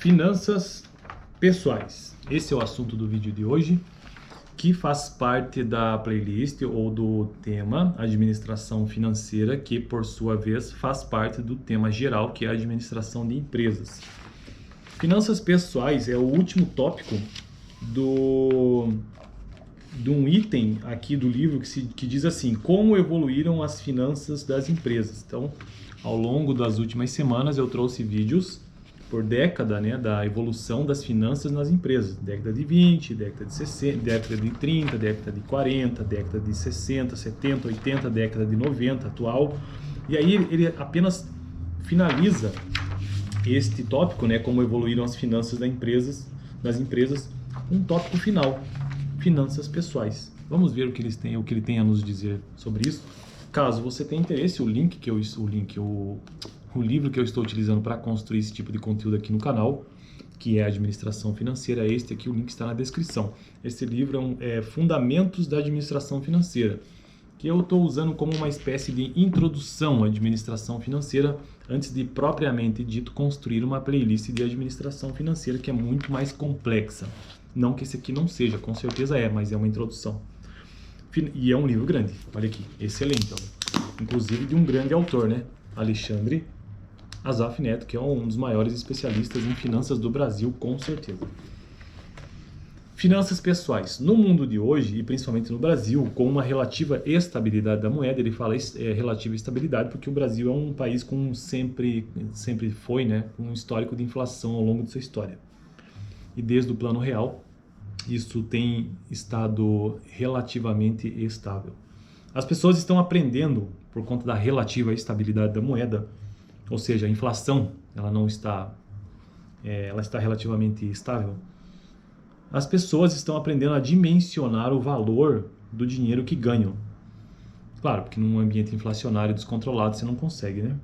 Finanças pessoais. Esse é o assunto do vídeo de hoje, que faz parte da playlist ou do tema administração financeira, que por sua vez faz parte do tema geral, que é a administração de empresas. Finanças pessoais é o último tópico de um item aqui do livro que diz assim: como evoluíram as finanças das empresas. Então, ao longo das últimas semanas eu trouxe vídeos por década, né, da evolução das finanças nas empresas. Década de 20, década de 60, década de 30, década de 40, década de 60, 70, 80, década de 90, atual. E aí ele apenas finaliza este tópico, né, como evoluíram as finanças das empresas, um tópico final: finanças pessoais. Vamos ver o que ele tem a nos dizer sobre isso. Caso você tenha interesse, o livro que eu estou utilizando para construir esse tipo de conteúdo aqui no canal, que é Administração Financeira, este aqui, o link está na descrição. Esse livro é Fundamentos da Administração Financeira, que eu estou usando como uma espécie de introdução à administração financeira, antes de propriamente dito construir uma playlist de administração financeira que é muito mais complexa. Não que esse aqui não seja, com certeza é, mas é uma introdução. E é um livro grande, olha aqui, excelente, ó. Inclusive de um grande autor, né? Alexandre Azaf Neto, que é um dos maiores especialistas em finanças do Brasil, com certeza. Finanças pessoais. No mundo de hoje, e principalmente no Brasil, com uma relativa estabilidade da moeda, ele fala relativa estabilidade porque o Brasil é um país com sempre foi, né, um histórico de inflação ao longo de sua história. E desde o Plano Real, isso tem estado relativamente estável. As pessoas estão aprendendo, por conta da relativa estabilidade da moeda, ou seja, a inflação ela está relativamente estável. As pessoas estão aprendendo a dimensionar o valor do dinheiro que ganham. Claro, porque num ambiente inflacionário descontrolado você não consegue, né?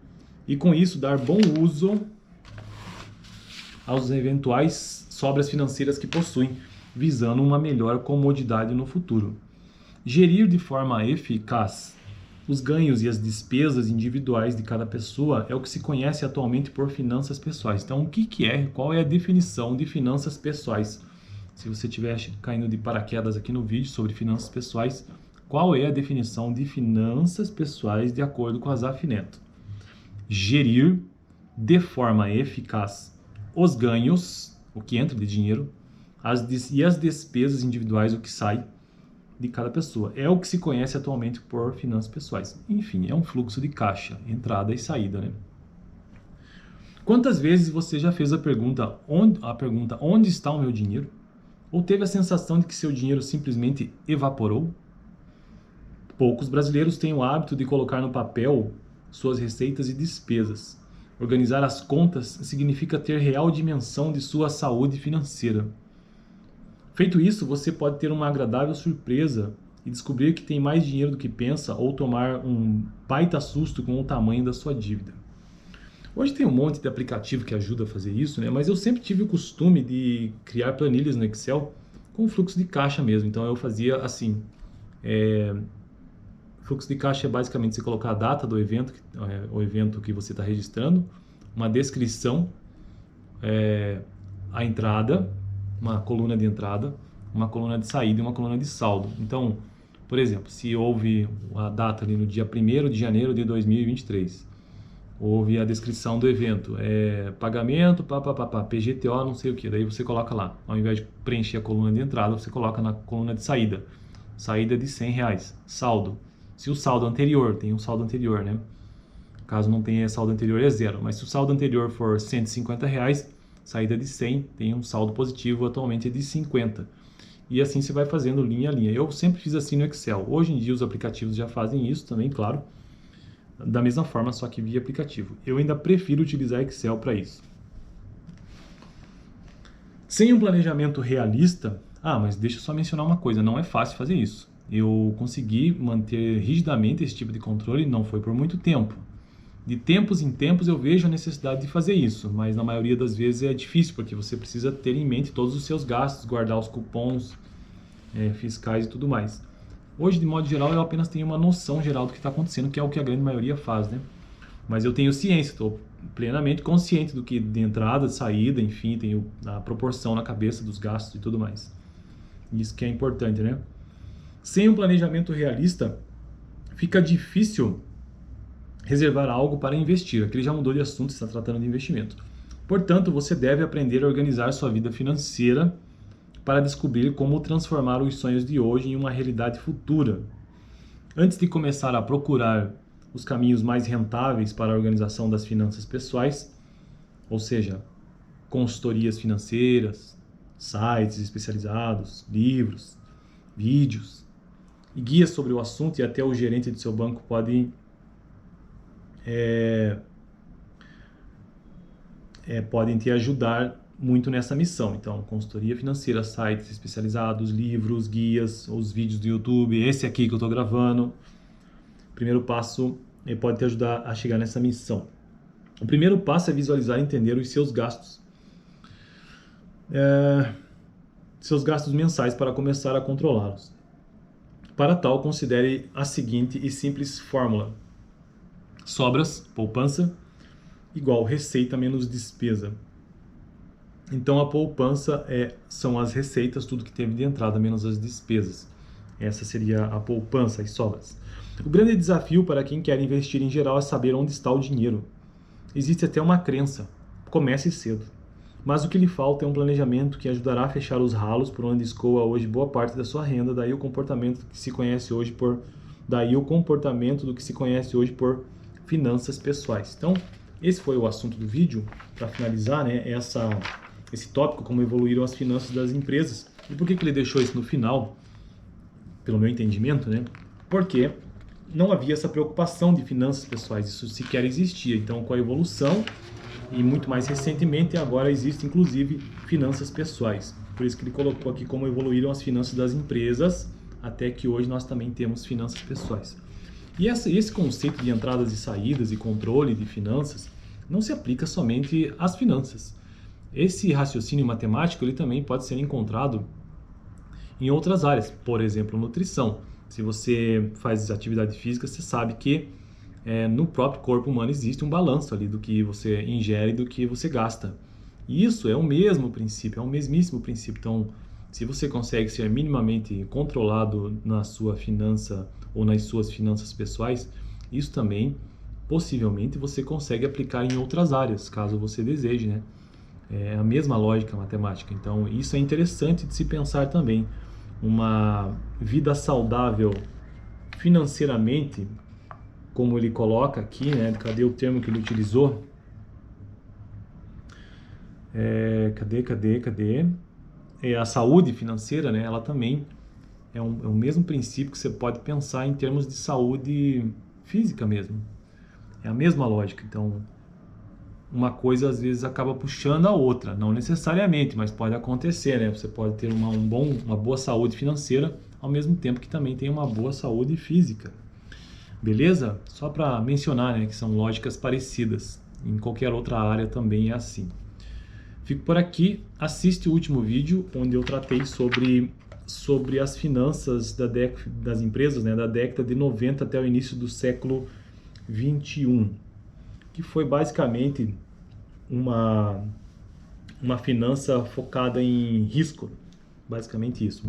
E com isso dar bom uso aos eventuais sobras financeiras que possuem, visando uma melhor comodidade no futuro. Gerir de forma eficaz os ganhos e as despesas individuais de cada pessoa é o que se conhece atualmente por finanças pessoais. Então, qual é a definição de finanças pessoais? Se você estiver caindo de paraquedas aqui no vídeo sobre finanças pessoais, qual é a definição de finanças pessoais de acordo com a Azaf Neto? Gerir de forma eficaz os ganhos, o que entra de dinheiro, e as despesas individuais, o que sai de cada pessoa. É o que se conhece atualmente por finanças pessoais. Enfim, é um fluxo de caixa, entrada e saída, né? Quantas vezes você já fez a pergunta onde está o meu dinheiro? Ou teve a sensação de que seu dinheiro simplesmente evaporou? Poucos brasileiros têm o hábito de colocar no papel suas receitas e despesas. Organizar as contas significa ter real dimensão de sua saúde financeira. Feito isso, você pode ter uma agradável surpresa e descobrir que tem mais dinheiro do que pensa, ou tomar um baita susto com o tamanho da sua dívida. Hoje tem um monte de aplicativo que ajuda a fazer isso, né? Mas eu sempre tive o costume de criar planilhas no Excel com fluxo de caixa mesmo. Então eu fazia assim, fluxo de caixa é basicamente você colocar a data do evento, o evento que você está registrando, uma descrição, a entrada, uma coluna de entrada, uma coluna de saída e uma coluna de saldo. Então, por exemplo, se houve a data ali no dia 1º de janeiro de 2023, houve a descrição do evento, pagamento, PGTO, não sei o que, daí você coloca lá, ao invés de preencher a coluna de entrada, você coloca na coluna de saída de R$100, saldo. Se o saldo anterior, tem um saldo anterior, né? Caso não tenha saldo anterior, é zero, mas se o saldo anterior for R$150, saída de 100, tem um saldo positivo, atualmente é de 50. E assim você vai fazendo linha a linha. Eu sempre fiz assim no Excel. Hoje em dia os aplicativos já fazem isso também, claro, da mesma forma, só que via aplicativo. Eu ainda prefiro utilizar Excel para isso. Sem um planejamento realista, mas deixa eu só mencionar uma coisa, não é fácil fazer isso. Eu consegui manter rigidamente esse tipo de controle, não foi por muito tempo. De tempos em tempos eu vejo a necessidade de fazer isso, mas na maioria das vezes é difícil, porque você precisa ter em mente todos os seus gastos, guardar os cupons fiscais e tudo mais. Hoje, de modo geral, eu apenas tenho uma noção geral do que está acontecendo, que é o que a grande maioria faz, né? Mas eu tenho ciência, estou plenamente consciente do que de entrada, de saída, enfim, tem a proporção na cabeça dos gastos e tudo mais. Isso que é importante, né? Sem um planejamento realista, fica difícil reservar algo para investir. Aqui ele já mudou de assunto, está tratando de investimento. Portanto, você deve aprender a organizar sua vida financeira para descobrir como transformar os sonhos de hoje em uma realidade futura. Antes de começar a procurar os caminhos mais rentáveis para a organização das finanças pessoais, ou seja, consultorias financeiras, sites especializados, livros, vídeos e guias sobre o assunto, e até o gerente do seu banco podem podem te ajudar muito nessa missão. Então, consultoria financeira, sites especializados, livros, guias, os vídeos do YouTube, esse aqui que eu estou gravando. O primeiro passo pode te ajudar a chegar nessa missão. O primeiro passo é visualizar e entender os seus gastos. Seus gastos mensais para começar a controlá-los. Para tal, considere a seguinte e simples fórmula. Sobras, poupança, igual receita menos despesa. Então a poupança são as receitas, tudo que teve de entrada menos as despesas. Essa seria a poupança, as sobras. O grande desafio para quem quer investir em geral é saber onde está o dinheiro. Existe até uma crença, comece cedo. Mas o que lhe falta é um planejamento que ajudará a fechar os ralos por onde escoa hoje boa parte da sua renda, daí o comportamento do que se conhece hoje por finanças pessoais. Então, esse foi o assunto do vídeo, para finalizar, né, esse tópico, como evoluíram as finanças das empresas. E por que ele deixou isso no final? Pelo meu entendimento, né? Porque não havia essa preocupação de finanças pessoais, isso sequer existia. Então, com a evolução, e muito mais recentemente, agora existe inclusive finanças pessoais. Por isso que ele colocou aqui como evoluíram as finanças das empresas, até que hoje nós também temos finanças pessoais. E esse conceito de entradas e saídas e controle de finanças não se aplica somente às finanças. Esse raciocínio matemático ele também pode ser encontrado em outras áreas, por exemplo, nutrição. Se você faz atividade física, você sabe que no próprio corpo humano existe um balanço ali do que você ingere e do que você gasta. E isso é o mesmo princípio, é o mesmíssimo princípio. Então, se você consegue ser minimamente controlado na sua finança ou nas suas finanças pessoais, isso também, possivelmente, você consegue aplicar em outras áreas, caso você deseje, né? É a mesma lógica matemática. Então, isso é interessante de se pensar também. Uma vida saudável financeiramente, como ele coloca aqui, né? Cadê o termo que ele utilizou? Cadê? A saúde financeira, né? Ela também é o mesmo princípio que você pode pensar em termos de saúde física mesmo. É a mesma lógica. Então, uma coisa às vezes acaba puxando a outra, não necessariamente, mas pode acontecer, né? Você pode ter uma boa saúde financeira, ao mesmo tempo que também tem uma boa saúde física. Beleza? Só para mencionar, né, que são lógicas parecidas. Em qualquer outra área também é assim. Fico por aqui. Assiste o último vídeo, onde eu tratei sobre as finanças das empresas, né, da década de 90 até o início do século 21, que foi basicamente uma finança focada em risco. Basicamente isso,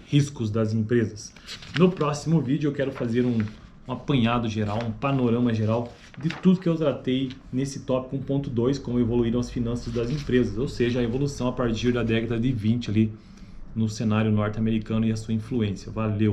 riscos das empresas. No próximo vídeo eu quero fazer um apanhado geral, um panorama geral de tudo que eu tratei nesse tópico 1.2, como evoluíram as finanças das empresas, ou seja, a evolução a partir da década de 20 ali no cenário norte-americano e a sua influência. Valeu!